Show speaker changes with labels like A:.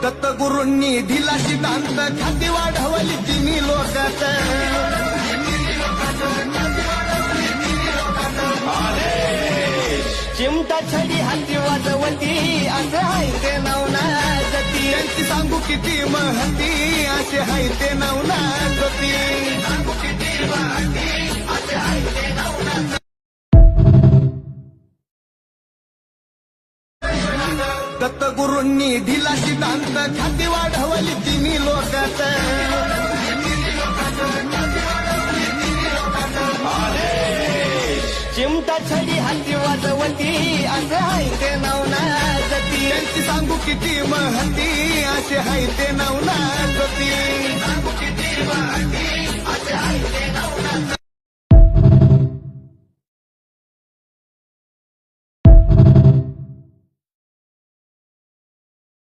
A: दत्तगुरूंनी दिला सिद्धांत ख्याती वाढवली तिन्ही लोकात चिमटा छडी हाती वाजवती असे हाय ते नवना गती त्यांची सांगू किती महती असे हाय ते नवना गती सांगू किती महती असे हाय ते नवना दत्तगुरूंनी दिला सिद्धांत ख्याती वाढवली तिन्ही लोकात चिमटा छडी हाती वाजवती असे हाय ते नवना गती त्यांची सांगू किती महती असे हाय ते नवना गती सांगू किती महती असे हाय ते नवना